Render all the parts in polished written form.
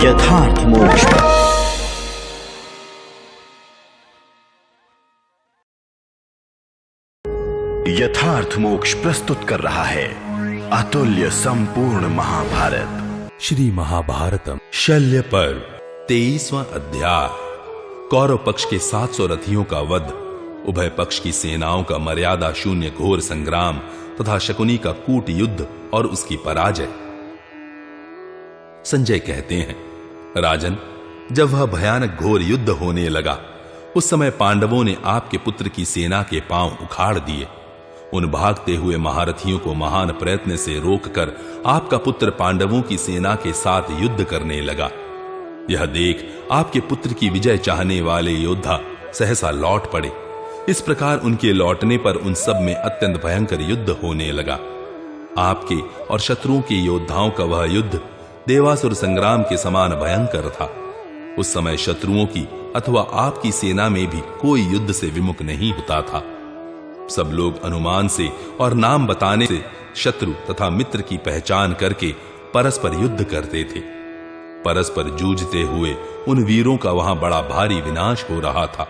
यथार्थ मोक्ष। यथार्थ मोक्ष प्रस्तुत कर रहा है अतुल्य संपूर्ण महाभारत। श्री महाभारतम शल्य पर्व 23वां अध्याय। कौरव पक्ष के 700 रथियों का वध, उभय पक्ष की सेनाओं का मर्यादा शून्य घोर संग्राम तथा शकुनी का कूट युद्ध और उसकी पराजय। संजय कहते हैं, राजन, जब वह भयानक घोर युद्ध होने लगा उस समय पांडवों ने आपके पुत्र की सेना के पांव उखाड़ दिए। उन भागते हुए महारथियों को महान प्रयत्न से रोककर आपका पुत्र पांडवों की सेना के साथ युद्ध करने लगा। यह देख आपके पुत्र की विजय चाहने वाले योद्धा सहसा लौट पड़े। इस प्रकार उनके लौटने पर उन सब में अत्यंत भयंकर युद्ध होने लगा। आपके और शत्रुओं के योद्धाओं का वह युद्ध देवासुर संग्राम के समान भयंकर था। उस समय शत्रुओं की अथवा आपकी सेना में भी कोई युद्ध से विमुख नहीं होता था। सब लोग अनुमान से और नाम बताने से शत्रु तथा मित्र की पहचान करके परस्पर युद्ध करते थे। परस्पर जूझते हुए उन वीरों का वहां बड़ा भारी विनाश हो रहा था।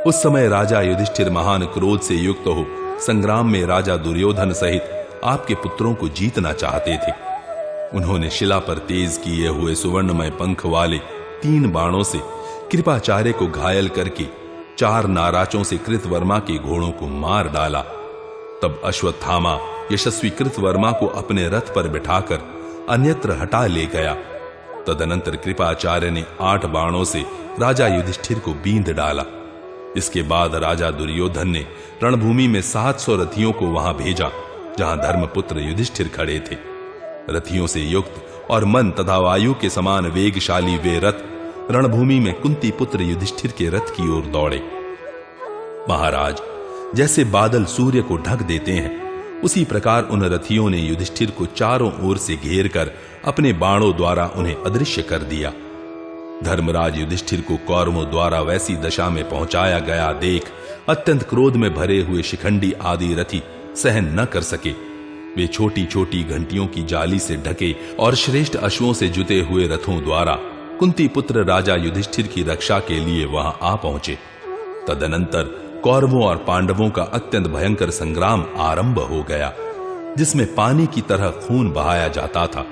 उस समय राजा युधिष्ठिर महान क्रोध से युक्त हो संग्राम में राजा दुर्योधन सहित आपके पुत्रों को जीतना चाहते थे। उन्होंने शिला पर तेज किए हुए सुवर्णमय पंख वाले 3 बाणों से कृपाचार्य को घायल करके 4 नाराजों से कृतवर्मा के घोड़ों को मार डाला। तब अश्वत्थामा यशस्वी कृतवर्मा को अपने रथ पर बिठाकर अन्यत्र हटा ले गया। तदनंतर कृपाचार्य ने 8 बाणों से राजा युधिष्ठिर को बींध डाला। इसके बाद राजा दुर्योधन ने रणभूमि में 700 रथियों को वहां भेजा जहां धर्मपुत्र युधिष्ठिर खड़े थे। रथियों से युक्त और मन तथा वायु के समान वेगशाली वे रथ रणभूमि में कुंती पुत्र युधिष्ठिर के रथ की ओर दौड़े। महाराज, जैसे बादल सूर्य को ढक देते हैं उसी प्रकार उन रथियों ने युधिष्ठिर को चारों ओर से घेर कर अपने बाणों द्वारा उन्हें अदृश्य कर दिया। धर्मराज युधिष्ठिर को कौरवों द्वारा वैसी दशा में पहुंचाया गया देख अत्यंत क्रोध में भरे हुए शिखंडी आदि रथी सहन न कर सके। वे छोटी छोटी घंटियों की जाली से ढके और श्रेष्ठ अश्वों से जुते हुए रथों द्वारा कुंती पुत्र राजा युधिष्ठिर की रक्षा के लिए वहां आ पहुंचे। तदनंतर कौरवों और पांडवों का अत्यंत भयंकर संग्राम आरंभ हो गया, जिसमें पानी की तरह खून बहाया जाता था।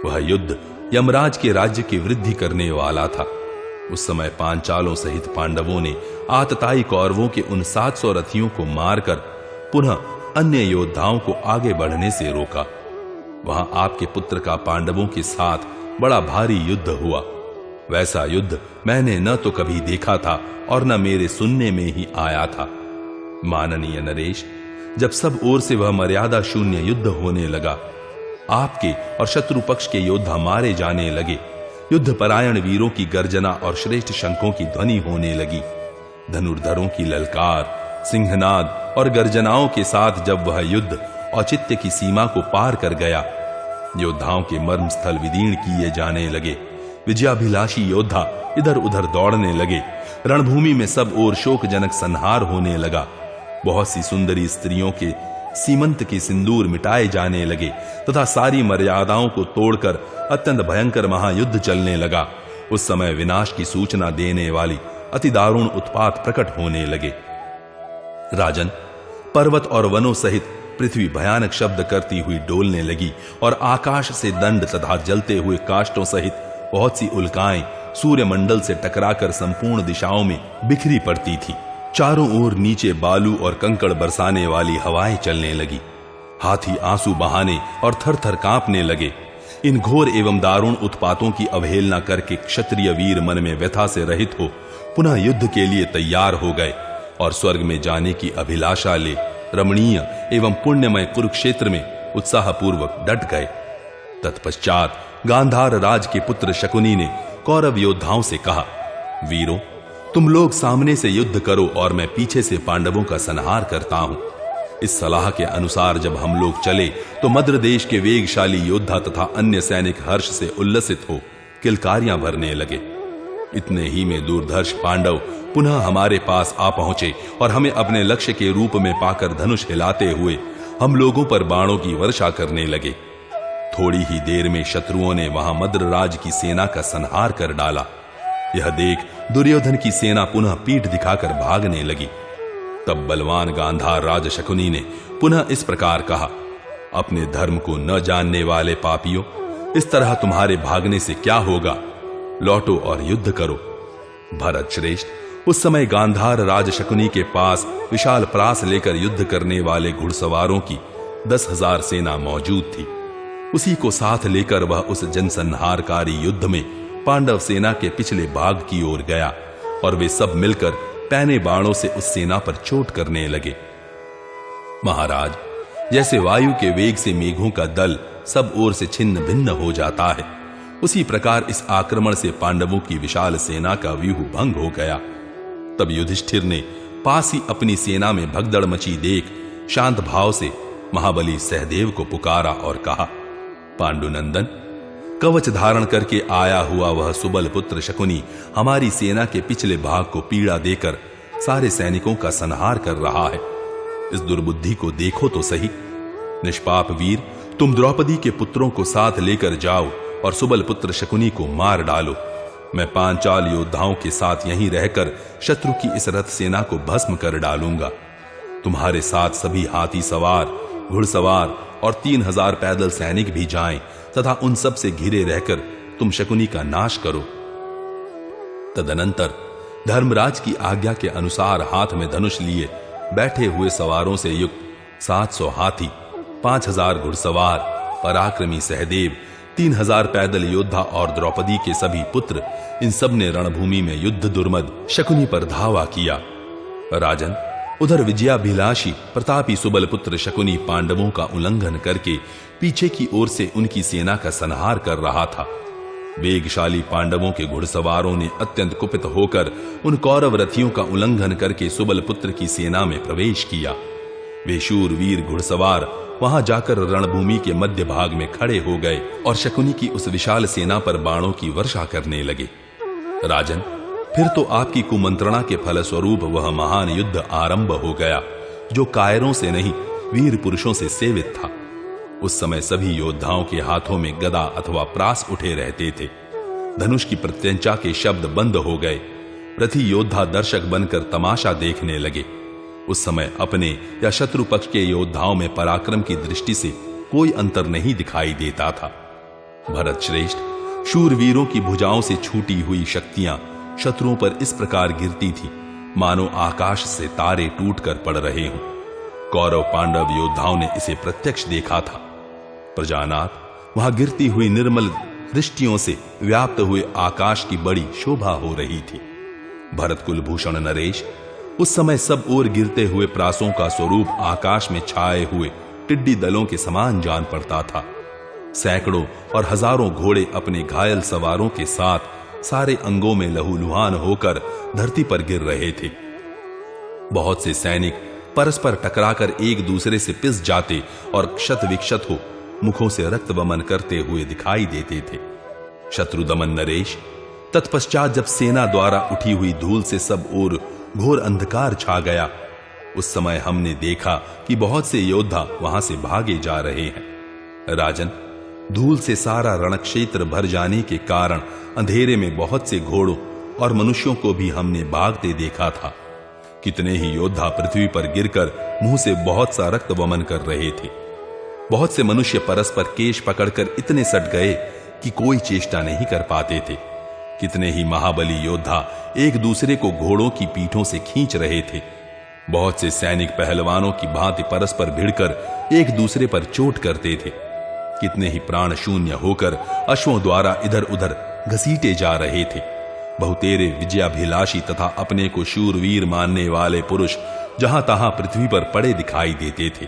वह युद्ध यमराज के राज्य की वृद्धि करने वाला था। उस समय पांचालों सहित पांडवों ने आतताई कौरवों के उन 700 रथियों को मारकर पुनः अन्य योद्धाओं को आगे बढ़ने से रोका। वहां आपके पुत्र का पांडवों के साथ बड़ा भारी युद्ध हुआ। वैसा युद्ध मैंने न तो कभी देखा था और न मेरे सुनने में ही आया था। माननीय नरेश, जब सब ओर से वह मर्यादा शून्य युद्ध होने लगा, आपके और शत्रु पक्ष के योद्धा मारे जाने लगे, युद्ध परायण वीरों की गर्जना और श्रेष्ठ शंखों की ध्वनि होने लगी, धनुर्धरों की ललकार, सिंहनाद और गर्जनाओं के साथ जब वह युद्ध औचित्य की सीमा को पार कर गया, योद्धाओं के मर्म स्थल विदीर्ण किए जाने लगे। विजयाभिलाषी योद्धा इधर उधर दौड़ने लगे। रणभूमि में सब ओर शोकजनक संहार होने लगा। बहुत सी सुंदरी स्त्रियों के सीमंत के सिंदूर मिटाए जाने लगे तथा सारी मर्यादाओं को तोड़कर अत्यंत भयंकर महायुद्ध चलने लगा। उस समय विनाश की सूचना देने वाली अति दारुण उत्पात प्रकट होने लगे। राजन, पर्वत और वनों सहित पृथ्वी भयानक शब्द करती हुई डोलने लगी और आकाश से दंड तथा जलते हुए काष्ठों सहित बहुत सी उल्काएं सूर्यमंडल से टकराकर संपूर्ण दिशाओं में बिखरी पड़ती थी। चारों ओर नीचे बालू और कंकड़ बरसाने वाली हवाएं चलने लगी। हाथी आंसू बहाने और थर थर कांपने लगे। इन घोर एवं दारुण उत्पातों की अवहेलना करके क्षत्रिय वीर मन में व्यथा से रहित हो पुनः युद्ध के लिए तैयार हो गए और स्वर्ग में जाने की अभिलाषा ले रमणीय एवं पुण्यमय कुरुक्षेत्र में उत्साहपूर्वक डट गए। तत्पश्चात गांधार राज के पुत्र शकुनी ने कौरव योद्धाओं से कहा, वीरों, तुम लोग सामने से युद्ध करो और मैं पीछे से पांडवों का संहार करता हूं। इस सलाह के अनुसार जब हम लोग चले तो मद्र देश के वेगशाली योद्धा तथा अन्य सैनिक हर्ष से उल्लसित हो किलकारियां भरने लगे। इतने ही में दूरधर्ष पांडव पुनः हमारे पास आ पहुंचे और हमें अपने लक्ष्य के रूप में पाकर धनुष हिलाते हुए हम लोगों पर बाणों की वर्षा करने लगे। थोड़ी ही देर में शत्रुओं ने वहां मद्रराज की सेना का संहार कर डाला। यह देख दुर्योधन की सेना पुनः पीठ दिखाकर भागने लगी। तब बलवान गांधार राज शकुनी ने पुनः इस प्रकार कहा, अपने धर्म को न जानने वाले पापियों, इस तरह तुम्हारे भागने से क्या होगा? लौटो और युद्ध करो। भरत श्रेष्ठ, उस समय गांधार राज शकुनी के पास विशाल प्रास लेकर युद्ध करने वाले घुड़सवारों की 10,000 सेना मौजूद थी। उसी को साथ लेकर वह उस जनसंहारकारी युद्ध में पांडव सेना के पिछले भाग की ओर गया और वे सब मिलकर पैने बाणों से उस सेना पर चोट करने लगे। महाराज, जैसे वायु के वेग से मेघों का दल सब ओर से छिन्न भिन्न हो जाता है, उसी प्रकार इस आक्रमण से पांडवों की विशाल सेना का व्यूह भंग हो गया। तब युधिष्ठिर ने पास ही अपनी सेना में भगदड़ मची देख शांत भाव से महाबली सहदेव को पुकारा और कहा, पांडुनंदन, कवच धारण करके आया हुआ वह सुबल पुत्र शकुनी हमारी सेना के पिछले भाग को पीड़ा देकर सारे सैनिकों का संहार कर रहा है। इस दुर्बुद्धि को देखो तो सही। निष्पाप वीर, तुम द्रौपदी के पुत्रों को साथ लेकर जाओ और सुबल पुत्र शकुनी को मार डालो। मैं पांचाल योद्धाओं के साथ यहीं रहकर शत्रु की इस रथ सेना को भस्म कर डालूंगा। तुम्हारे साथ सभी हाथी सवार, घुड़सवार और 3,000 पैदल सैनिक भी जाएं तथा उन सब से घिरे रहकर तुम शकुनी का नाश करो। तदनंतर धर्मराज की आज्ञा के अनुसार हाथ में धनुष लिए बैठे हुए सवारों से युक्त 700 हाथी, 5,000 घुड़सवार, पराक्रमी सहदेव, 3,000 पैदल योद्धा और द्रौपदी के सभी पुत्र, इन सब ने रणभूमि में युद्ध दुर्मद शकुनी पर धावा किया। राजन, उधर विजयाभिलाषी प्रतापी सुबल पुत्र शकुनी पांडवों का उल्लंघन करके पीछे की ओर से उनकी सेना का संहार कर रहा था। वेगशाली पांडवों के घुड़सवारों ने अत्यंत कुपित होकर उन कौरव रथियों का उल्लंघन करके सुबल पुत्र की सेना में प्रवेश किया। वे शूरवीर घुड़सवार वहां जाकर रणभूमि के मध्य भाग में खड़े हो गए और शकुनी की उस विशाल सेना पर बाणों की वर्षा करने लगे। राजन, फिर तो आपकी कुमंत्रणा के फलस्वरूप वह महान युद्ध आरंभ हो गया जो कायरों से नहीं वीर पुरुषों से सेवित था। उस समय सभी योद्धाओं के हाथों में गदा अथवा प्रास उठे रहते थे। धनुष की प्रत्यंचा के शब्द बंद हो गए। रथी योद्धा दर्शक बनकर तमाशा देखने लगे। उस समय अपने या शत्रु पक्ष के योद्धाओं में पराक्रम की दृष्टि से कोई अंतर नहीं दिखाई देता था। भरत श्रेष्ठ, शूरवीरों की भुजाओं से छूटी हुई शक्तियां शत्रुओं पर इस प्रकार गिरती थी मानो आकाश से तारे टूटकर पड़ रहे हों। कौरव पांडव योद्धाओं ने इसे प्रत्यक्ष देखा था। प्रजानाथ, वहां गिरती हुई निर्मल दृष्टियों से व्याप्त हुए आकाश की बड़ी शोभा हो रही थी। भरत कुलभूषण नरेश, उस समय सब ओर गिरते हुए प्रासों का स्वरूप आकाश में छाए हुए टिड्डी दलों के समान जान पड़ता था। सैकड़ों और हजारों घोड़े अपने घायल सवारों के साथ सारे अंगों में लहूलुहान होकर धरती पर गिर रहे थे। बहुत से सैनिक परस्पर टकराकर एक दूसरे से पिस जाते और क्षत विक्षत हो मुखों से रक्त वमन करते हुए दिखाई देते थे। शत्रुदमन नरेश, तत्पश्चात जब सेना द्वारा उठी हुई धूल से सब ओर घोर अंधकार छा गया, उस समय हमने देखा कि बहुत से योद्धा वहां से भागे जा रहे हैं। राजन, धूल से सारा रणक्षेत्र भर जाने के कारण अंधेरे में बहुत से घोड़ों और मनुष्यों को भी हमने भागते देखा था। कितने ही योद्धा पृथ्वी पर गिरकर मुंह से बहुत सा रक्त वमन कर रहे थे। बहुत से मनुष्य परस्पर केश पकड़कर इतने सट गए कि कोई चेष्टा नहीं कर पाते थे। कितने ही महाबली योद्धा एक दूसरे को घोड़ों की पीठों से खींच रहे थे। बहुत से सैनिक पहलवानों की भांति परस्पर भिड़कर एक दूसरे पर चोट करते थे। कितने ही प्राण शून्य होकर अश्वों द्वारा इधर उधर घसीटे जा रहे थे। बहुतेरे विजयाभिलाषी तथा अपने को शूरवीर मानने वाले पुरुष जहां तहां पृथ्वी पर पड़े दिखाई देते थे।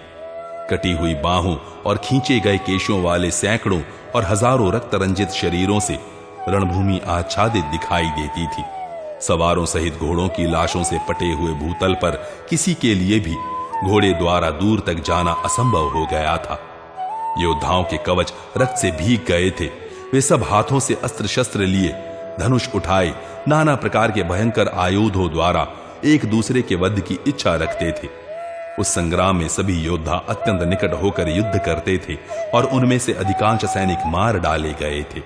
कटी हुई बाहों और खींचे गए केशों वाले सैकड़ों और हजारों रक्त रंजित शरीरों से रणभूमि आच्छादित दिखाई देती थी। सवारों सहित घोड़ों की लाशों से पटे हुए भूतल पर किसी के लिए भी घोड़े द्वारा दूर तक जाना असंभव हो गया था। योद्धाओं के कवच रक्त से भीग गए थे। वे सब हाथों से अस्त्र शस्त्र लिए, धनुष उठाए, नाना प्रकार के भयंकर आयुधों द्वारा एक दूसरे के वध की इच्छा रखते थे। उस संग्राम में सभी योद्धा अत्यंत निकट होकर युद्ध करते थे और उनमें से अधिकांश सैनिक मार डाले गए थे।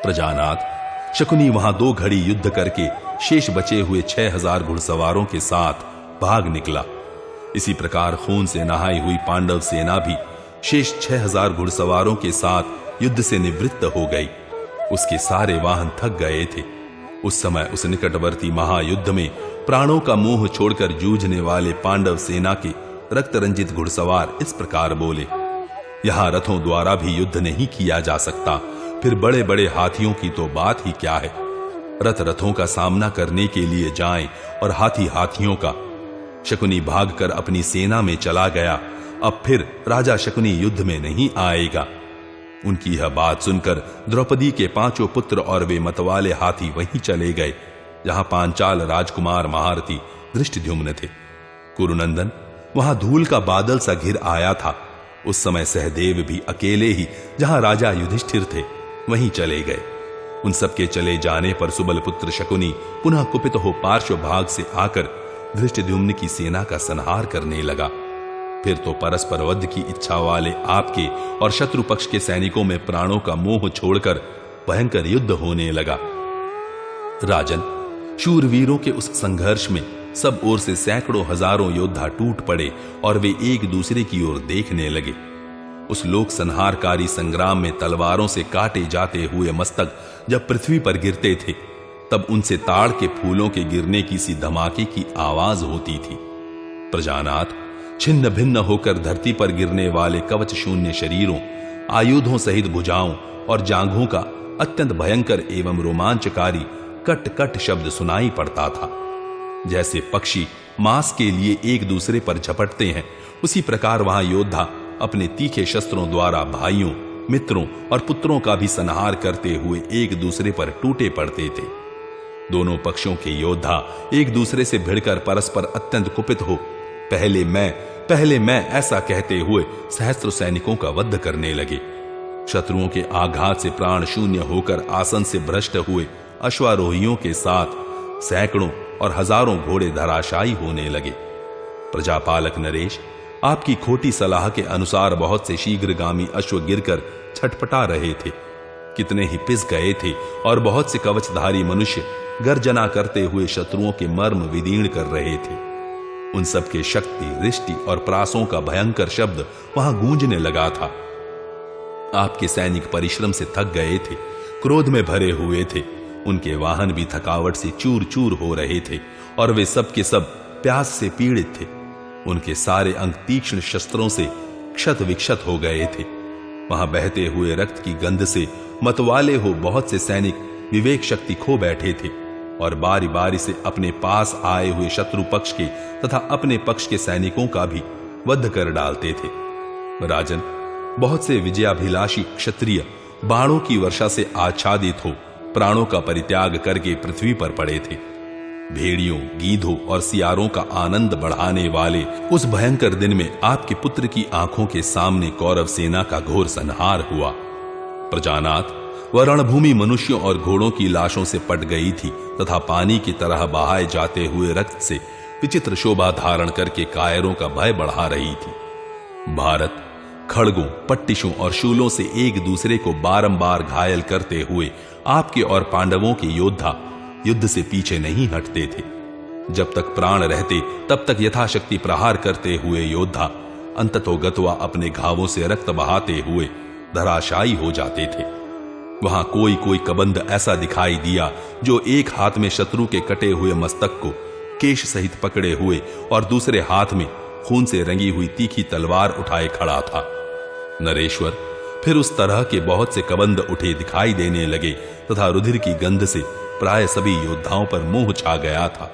प्रजानाथ शकुनी वहां 2 घड़ी युद्ध करके शेष बचे हुए 6000 घुड़सवारों के साथ भाग निकला। इसी प्रकार खून से नहाई हुई पांडव सेना भी शेष 6000 घुड़सवारों के साथ युद्ध से निवृत्त हो गई। उसके सारे वाहन थक गए थे। उस समय उस निकटवर्ती महायुद्ध में प्राणों का मोह छोड़कर जूझने वाले पांडव सेना के रक्त रंजित घुड़सवार इस प्रकार बोले, यहां रथों द्वारा भी युद्ध नहीं किया जा सकता, फिर बड़े बड़े हाथियों की तो बात ही क्या है। रथ रथों का सामना करने के लिए जाएं और हाथी हाथियों का। शकुनी भागकर अपनी सेना में चला गया, अब फिर राजा शकुनी युद्ध में नहीं आएगा। उनकी यह बात सुनकर द्रौपदी के 5 पुत्र और वे मतवाले हाथी वहीं चले गए जहां पांचाल राजकुमार महारथी धृष्टद्युम्न थे। कुरुनंदन वहां धूल का बादल सा घिर आया था। उस समय सहदेव भी अकेले ही जहां राजा युधिष्ठिर थे वहीं चले गए। उन सबके चले जाने पर सुबल पुत्र शकुनी पुनः कुपित हो पार्श्व भाग से आकर धृष्टद्युम्न की सेना का संहार करने लगा। फिर तो परस्पर वध की इच्छा वाले आपके और शत्रु पक्ष के सैनिकों में प्राणों का मोह छोड़कर भयंकर युद्ध होने लगा। राजन, शूरवीरों के उस संघर्ष में सब ओर से सैकड़ों हजारों योद्धा टूट पड़े और वे एक दूसरे की ओर देखने लगे। उस लोक संहारकारी संग्राम में तलवारों से काटे जाते हुए मस्तक जब पृथ्वी पर गिरते थे तब उनसे ताड़ के फूलों के गिरने की सी धमाके की आवाज होती थी। प्रजानाथ, छिन्न भिन्न होकर धरती पर गिरने वाले कवच शून्य शरीरों, आयुधों सहित भुजाओं और जांघों का अत्यंत भयंकर एवं रोमांचकारी कट कट शब्द सुनाई पड़ता था। जैसे पक्षी मांस के लिए एक दूसरे पर झपटते हैं, उसी प्रकार वहां योद्धा अपने तीखे शस्त्रों द्वारा भाइयों, मित्रों और पुत्रों का भी संहार करते हुए एक दूसरे पर टूटे पड़ते थे। दोनों पक्षों के योद्धा एक दूसरे से भिड़कर परस्पर अत्यंत कुपित हो पहले मैं ऐसा कहते हुए सहस्त्र सैनिकों का वध करने लगे। शत्रुओं के आघात से प्राण शून्य होकर आसन से भ्रष्ट हुए अश्वारोहियों के साथ सैकड़ों और हजारों घोड़े धराशायी होने लगे। प्रजापालक नरेश, आपकी खोटी सलाह के अनुसार बहुत से शीघ्रगामी अश्व गिरकर छटपटा रहे थे, कितने ही पिस गए थे और बहुत से कवचधारी मनुष्य गर्जना करते हुए शत्रुओं के मर्म विदीर्ण कर रहे थे। उन सब के शक्ति, रिष्टि और प्रासों का भयंकर शब्द वहां गूंजने लगा था। आपके सैनिक परिश्रम से थक गए थे, क्रोध में भरे हुए थे। उनके वाहन भी थकावट से चूर चूर हो रहे थे और वे सब के सब प्यास से पीड़ित थे। उनके सारे अंग तीक्ष्ण शस्त्रों से क्षत विक्षत हो गए थे। वहां बहते हुए रक्त की गंध से मतवाले हो बहुत से सैनिक विवेक शक्ति खो बैठे थे और बारी बारी से अपने पास आए हुए शत्रु पक्ष के तथा अपने पक्ष के सैनिकों का भी वध कर डालते थे। राजन, बहुत से विजयाभिलाषी क्षत्रिय बाणों की वर्षा से आच्छादित हो प्राणों का परित्याग करके पृथ्वी पर पड़े थे। भेड़ियों, गीधों और सियारों का आनंद बढ़ाने वाले उस भयंकर दिन में आपके पुत्र की आंखों के सामने कौरव सेना का घोर संहार हुआ। प्रजानाथ, वह रणभूमि मनुष्यों और घोड़ों की लाशों से पट गई थी तथा पानी की तरह बहाए जाते हुए रक्त से विचित्र शोभा धारण करके कायरों का भय बढ़ा रही थी। भारत खड़गों, पट्टिशों और शूलों से एक दूसरे को बारंबार घायल करते हुए आपके और पांडवों के योद्धा युद्ध से पीछे नहीं हटते थे। जब तक प्राण रहते तब तक यथाशक्ति प्रहार करते हुए योद्धा अंततोगत्वा अपने घावों से रक्त बहाते हुए धराशायी हो जाते थे। वहां कोई कोई कबंध ऐसा दिखाई दिया जो एक हाथ में शत्रु के कटे हुए मस्तक को केश सहित पकड़े हुए और दूसरे हाथ में खून से रंगी हुई तीखी तलवार उठाए खड़ा था। नरेश्वर, फिर उस तरह के बहुत से कबंध उठे दिखाई देने लगे तथा रुधिर की गंध से प्राय सभी योद्धाओं पर मोह छा गया था।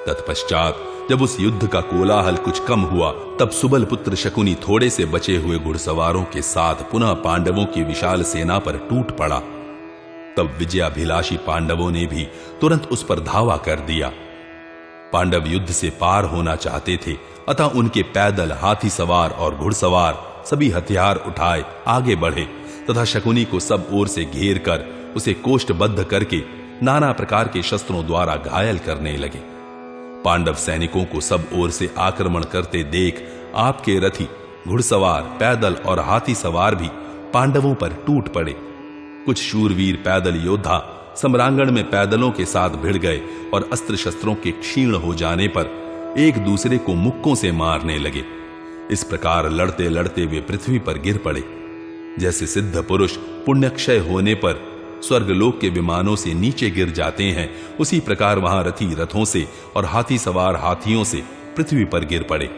तत्पश्चात जब उस युद्ध का कोलाहल कुछ कम हुआ तब सुबल पुत्र शकुनी थोड़े से बचे हुए घुड़सवारों के साथ पुनः पांडवों की विशाल सेना पर टूट पड़ा। तब विजयाभिलाषी पांडवों ने भी तुरंत उस पर धावा कर दिया। पांडव युद्ध से पार होना चाहते थे, अतः उनके पैदल, हाथी सवार और घुड़सवार सभी हथियार उठाए आगे बढ़े तथा शकुनी को सब ओर से घेर कर उसे कोष्ठबद्ध करके नाना प्रकार के शस्त्रों द्वारा घायल करने लगे। पांडव सैनिकों को सब ओर से आक्रमण करते देख आपके रथी, घुड़सवार, पैदल और हाथी सवार भी पांडवों पर टूट पड़े। कुछ शूरवीर पैदल योद्धा सम्रांगण में पैदलों के साथ भिड़ गए और अस्त्र शस्त्रों के क्षीण हो जाने पर एक दूसरे को मुक्कों से मारने लगे। इस प्रकार लड़ते लड़ते वे पृथ्वी पर गिर पड़े। जैसे सिद्ध पुरुष पुण्यक्षय होने पर स्वर्गलोक के विमानों से नीचे गिर जाते हैं, उसी प्रकार वहां रथी रथों से और हाथी सवार हाथियों से पृथ्वी पर गिर पड़े।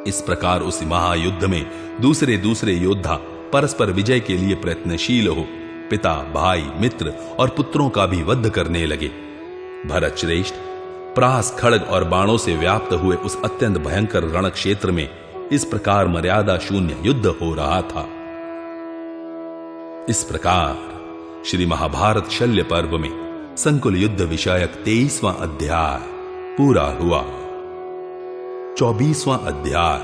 इस प्रकार उस महायुद्ध में दूसरे दूसरे योद्धा परस्पर विजय के लिए प्रयत्नशील हो पिता, भाई, मित्र और पुत्रों का भी वध करने लगे। भरत श्रेष्ठ, प्रास, खड्ग और बाणों से व्याप्त हुए उस अत्यंत भयंकर रण क्षेत्र में इस प्रकार मर्यादा शून्य युद्ध हो रहा था। इस प्रकार श्री महाभारत शल्य पर्व में संकुल युद्ध विषयक 23वां अध्याय पूरा हुआ। 24वां अध्याय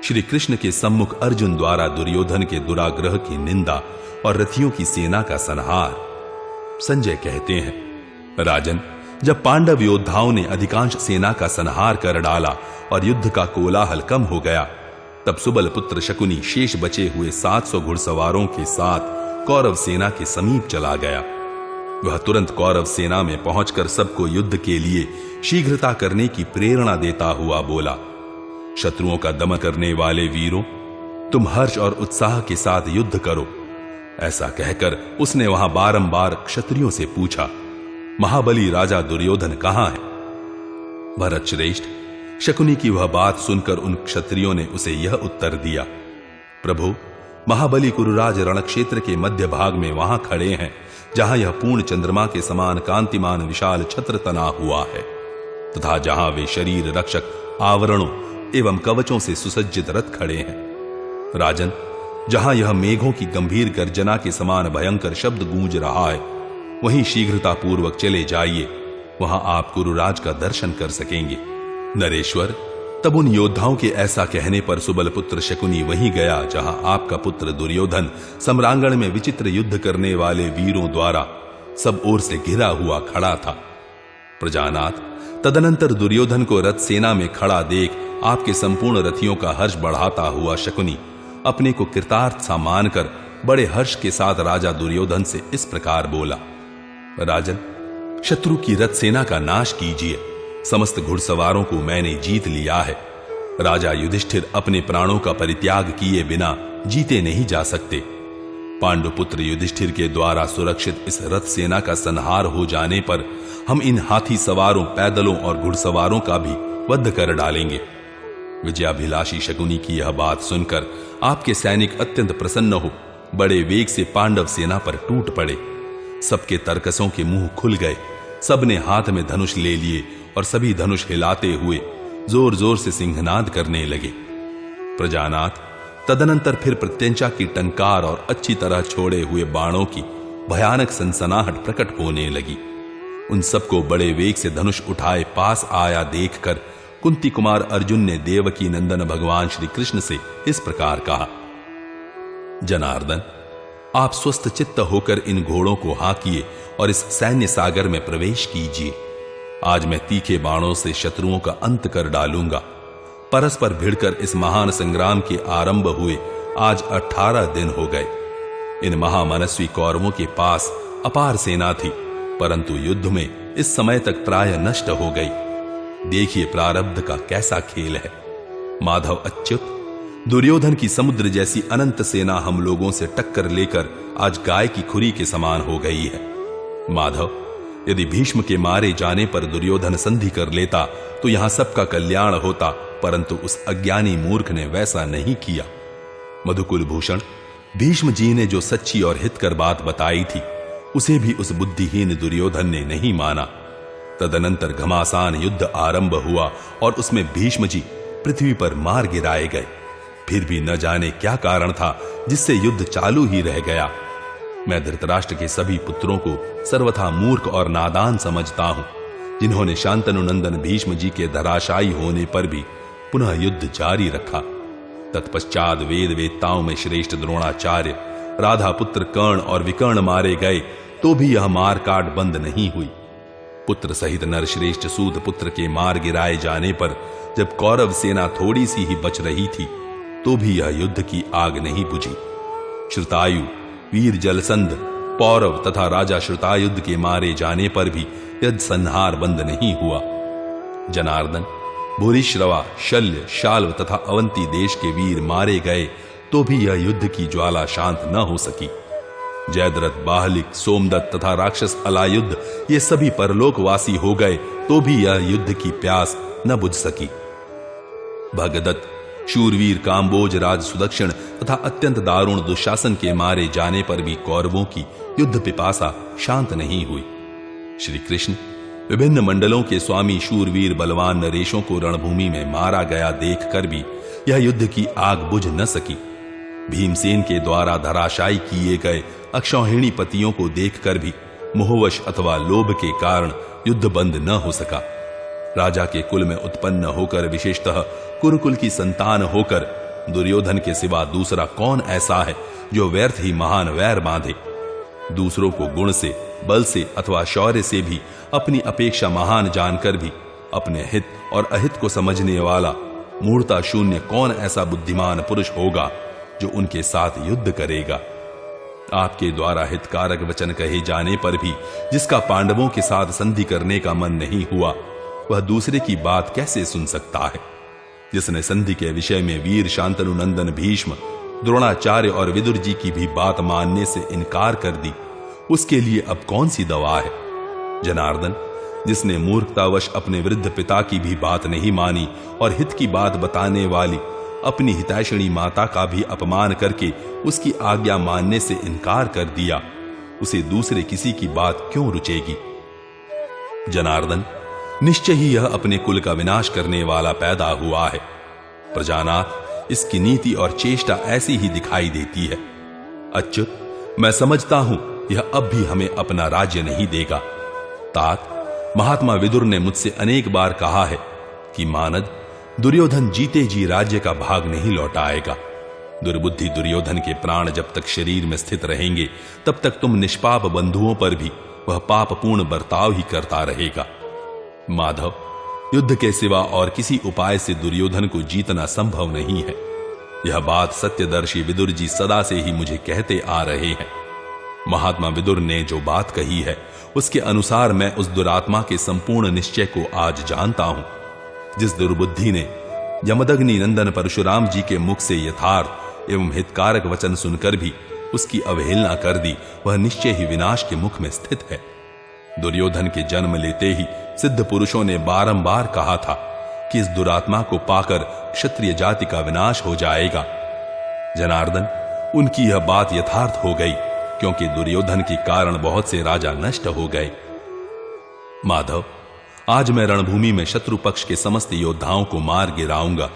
श्री कृष्ण के सम्मुख अर्जुन द्वारा दुर्योधन के दुराग्रह की निंदा और रथियों की सेना का संहार। संजय कहते हैं, राजन, जब पांडव योद्धाओं ने अधिकांश सेना का संहार कर डाला और युद्ध का कोलाहल कम हो गया, तब सुबल पुत्र शकुनी शेष बचे हुए 700 घुड़सवारों के साथ कौरव सेना के समीप चला गया। वह तुरंत कौरव सेना में पहुंचकर सबको युद्ध के लिए शीघ्रता करने की प्रेरणा देता हुआ बोला, शत्रुओं का दमन करने वाले वीरों, तुम हर्ष और उत्साह के साथ युद्ध करो। ऐसा कहकर उसने वहां बारंबार क्षत्रियों से पूछा, महाबली राजा दुर्योधन कहां है? भरत श्रेष्ठ, शकुनी की वह बात सुनकर उन क्षत्रियों ने उसे यह उत्तर दिया, प्रभु, महाबली कुरुराज रणक्षेत्र के मध्य भाग में वहां खड़े हैं जहां यह पूर्ण चंद्रमा के समान कांतिमान विशाल छत्र तना हुआ है, तथा जहां वे शरीर रक्षक आवरणों एवं कवचों से सुसज्जित रथ खड़े हैं। राजन, जहां यह मेघों की गंभीर गर्जना के समान भयंकर शब्द गूंज रहा है, वहीं शीघ्रता पूर्वक चले जाइए, वहां आप कुरुराज का दर्शन कर सकेंगे। नरेश्वर, तब उन योद्धाओं के ऐसा कहने पर सुबल पुत्र शकुनी वहीं गया जहां आपका पुत्र दुर्योधन सम्रांगण में विचित्र युद्ध करने वाले वीरों द्वारा सब ओर से घिरा हुआ खड़ा था। प्रजानाथ, तदनंतर दुर्योधन को रथ सेना में खड़ा देख आपके संपूर्ण रथियों का हर्ष बढ़ाता हुआ शकुनी अपने को कृतार्थ सा मानकर बड़े हर्ष के साथ राजा दुर्योधन से इस प्रकार बोला, राजन, शत्रु की रथ सेना का नाश कीजिए, समस्त घुड़सवारों को मैंने जीत लिया है। राजा युधिष्ठिर अपने प्राणों का परित्याग किए बिना जीते नहीं जा सकते। पांडुपुत्र युधिष्ठिर के द्वारा सुरक्षित इस रथ सेना का संहार हो जाने पर हम इन हाथी सवारों, पैदलों और घुड़सवारों का भी वध कर डालेंगे। विजयाभिलाषी शकुनी की यह बात सुनकर आपके सैनिक अत्यंत प्रसन्न हो बड़े वेग से पांडव सेना पर टूट पड़े। सबके तरकसों के मुंह खुल गए, सबने हाथ में धनुष ले लिए और सभी धनुष हिलाते हुए जोर जोर से सिंहनाद करने लगे। प्रजानाथ, तदनंतर फिर प्रत्यंचा की टंकार और अच्छी तरह छोड़े हुए बाणों की भयानक सनसनाहट प्रकट होने लगी। उन सबको बड़े वेग से धनुष उठाए पास आया देखकर कुंती कुमार अर्जुन ने देवकी नंदन भगवान श्री कृष्ण से इस प्रकार कहा, जनार्दन, आप स्वस्थ चित्त होकर इन घोड़ों को हाकिए और इस सैन्य सागर में प्रवेश कीजिए। आज मैं तीखे बाणों से शत्रुओं का अंत कर डालूंगा। परस्पर भिड़कर इस महान संग्राम के आरंभ हुए आज 18 दिन हो गए। इन महामनस्वी कौरवों के पास अपार सेना थी, परंतु युद्ध में इस समय तक प्राय नष्ट हो गई। देखिए प्रारब्ध का कैसा खेल है। माधव अच्युत, दुर्योधन की समुद्र जैसी अनंत सेना हम लोगों से टक्कर लेकर आज गाय की खुरी के समान हो गई है। माधव, यदि भीष्म के मारे जाने पर दुर्योधन संधि कर लेता तो यहां सबका कल्याण होता, परंतु उस अज्ञानी मूर्ख ने वैसा नहीं किया। मधुकुल भूषण, भीष्म जी ने जो सच्ची और हितकर बात बताई थी उसे भी उस बुद्धिहीन दुर्योधन ने नहीं माना। तदनंतर घमासान युद्ध आरंभ हुआ और उसमें भीष्म जी पृथ्वी पर मार गिराए गए। फिर भी न जाने क्या कारण था जिससे युद्ध चालू ही रह गया। मैं धृतराष्ट्र के सभी पुत्रों को सर्वथा मूर्ख और नादान समझता हूं, जिन्होंने शांतनु नंदन भीष्म जी के धराशायी होने पर भी पुनः युद्ध जारी रखा। तत्पश्चात वेद वेत्ताओं में श्रेष्ठ द्रोणाचार्य, राधा पुत्र कर्ण और विकर्ण मारे गए तो भी यह मार काट बंद नहीं हुई। पुत्र सहित नरश्रेष्ठ सूत पुत्र के मार गिराए जाने पर जब कौरव सेना थोड़ी सी ही बच रही थी तो भी यह युद्ध की आग नहीं बुझी। श्रुतायु, वीर जलसंध, पौरव तथा राजा श्रुतायुद्ध के मारे जाने पर भी यह संहार बंद नहीं हुआ। जनार्दन, भूरिश्रवा, शल्य, शाल्व तथा अवंती देश के वीर मारे गए तो भी यह युद्ध की ज्वाला शांत न हो सकी। जयद्रथ, बाहलिक, सोमदत्त तथा राक्षस अलायुद्ध ये सभी परलोकवासी हो गए तो भी यह युद्ध की प्यास न बुझ सकी। भगदत्त, शूरवीर काम्बोज, राज सुदक्षिण तथा अत्यंत दारुण दुशासन के मारे जाने पर भी कौरवों की युद्ध पिपासा शांत नहीं हुई। श्री कृष्ण विभिन्न मंडलों के स्वामी शूरवीर बलवान नरेशों को रणभूमि में मारा गया देखकर भी यह युद्ध की आग बुझ न सकी। भीमसेन के द्वारा धराशायी किए गए अक्षौहिणी पतियों को देखकर भी मोहवश अथवा लोभ के कारण युद्ध बंद न हो सका। राजा के कुल में उत्पन्न होकर, विशेषतः कुरुकुल की संतान होकर, दुर्योधन के सिवा दूसरा कौन ऐसा है जो व्यर्थ ही महान वैर बांधे। दूसरों को गुण से, बल से अथवा शौर्य से भी अपनी अपेक्षा महान जानकर भी अपने हित और अहित को समझने वाला मूर्ता शून्य कौन ऐसा बुद्धिमान पुरुष होगा जो उनके साथ युद्ध करेगा। आपके द्वारा हितकारक वचन कहे जाने पर भी जिसका पांडवों के साथ संधि करने का मन नहीं हुआ वह दूसरे की बात कैसे सुन सकता है। जिसने संधि के विषय में वीर शांतनु नंदन भीष्म, द्रोणाचार्य और विदुर जी की भी बात मानने से इनकार कर दी, उसके लिए अब कौन सी दवा है। जनार्दन, जिसने मूर्खतावश अपने वृद्ध पिता की भी बात नहीं मानी और हित की बात बताने वाली अपनी हितैषिणी माता का भी अपमान करके उसकी आज्ञा मानने से इनकार कर दिया, उसे दूसरे किसी की बात क्यों रुचेगी। जनार्दन, निश्चय ही यह अपने कुल का विनाश करने वाला पैदा हुआ है। प्रजानाथ, इसकी नीति और चेष्टा ऐसी ही दिखाई देती है। अच्युत, मैं समझता हूं यह अब भी हमें अपना राज्य नहीं देगा। तात, महात्मा विदुर ने मुझसे अनेक बार कहा है कि मानद, दुर्योधन जीते जी राज्य का भाग नहीं लौटाएगा। दुर्बुद्धि दुर्योधन के प्राण जब तक शरीर में स्थित रहेंगे तब तक तुम निष्पाप बंधुओं पर भी वह पापपूर्ण बर्ताव ही करता रहेगा। माधव, युद्ध के सिवा और किसी उपाय से दुर्योधन को जीतना संभव नहीं है। यह बात सत्यदर्शी विदुर जी सदा से ही मुझे कहते आ रहे हैं। महात्मा विदुर ने जो बात कही है उसके अनुसार मैं उस दुरात्मा के संपूर्ण निश्चय को आज जानता हूं। जिस दुर्बुद्धि ने यमदग्नि नंदन परशुराम जी के मुख से यथार्थ एवं हितकारक वचन सुनकर भी उसकी अवहेलना कर दी, वह निश्चय ही विनाश के मुख में स्थित है। दुर्योधन के जन्म लेते ही सिद्ध पुरुषों ने बारंबार कहा था कि इस दुरात्मा को पाकर क्षत्रिय जाति का विनाश हो जाएगा। जनार्दन, उनकी यह बात यथार्थ हो गई, क्योंकि दुर्योधन के कारण बहुत से राजा नष्ट हो गए। माधव, आज मैं रणभूमि में शत्रु पक्ष के समस्त योद्धाओं को मार गिराऊंगा।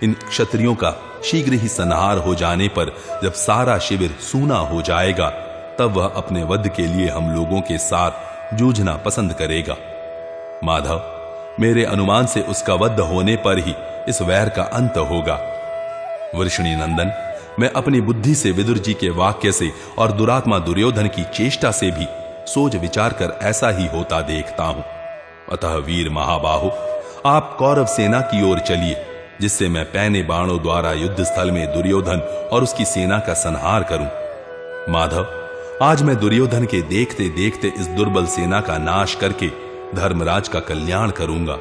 इन क्षत्रियों का शीघ्र ही संहार हो जाने पर जब सारा शिविर सूना हो जाएगा तब वह अपने वध के लिए हम लोगों के साथ जूझना पसंद करेगा। माधव, मेरे अनुमान से उसका वध होने पर ही इस वैर का अंत होगा। वृषणी नंदन, मैं अपनी बुद्धि से विदुर जी के वाक्य से और दुरात्मा दुर्योधन की चेष्टा से भी सोच विचार कर ऐसा ही होता देखता हूं। अतः वीर महाबाहु, आप कौरव सेना की ओर चलिए, जिससे मैं पैने बाणों द्वारा युद्ध स्थल में दुर्योधन और उसकी सेना का संहार करूं। माधव, आज मैं दुर्योधन के देखते देखते इस दुर्बल सेना का नाश करके धर्मराज का कल्याण करूंगा।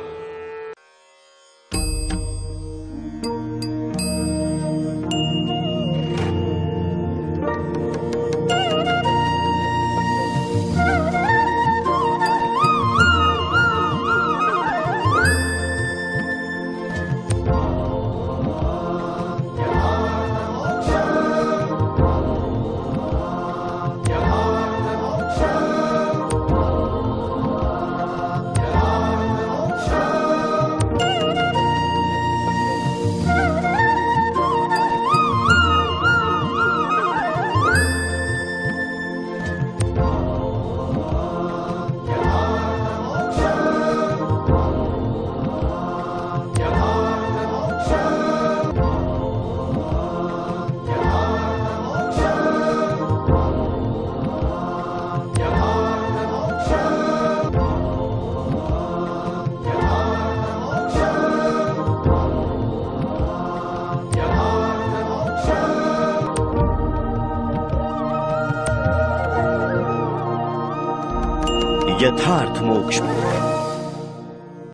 यथार्थ मोक्ष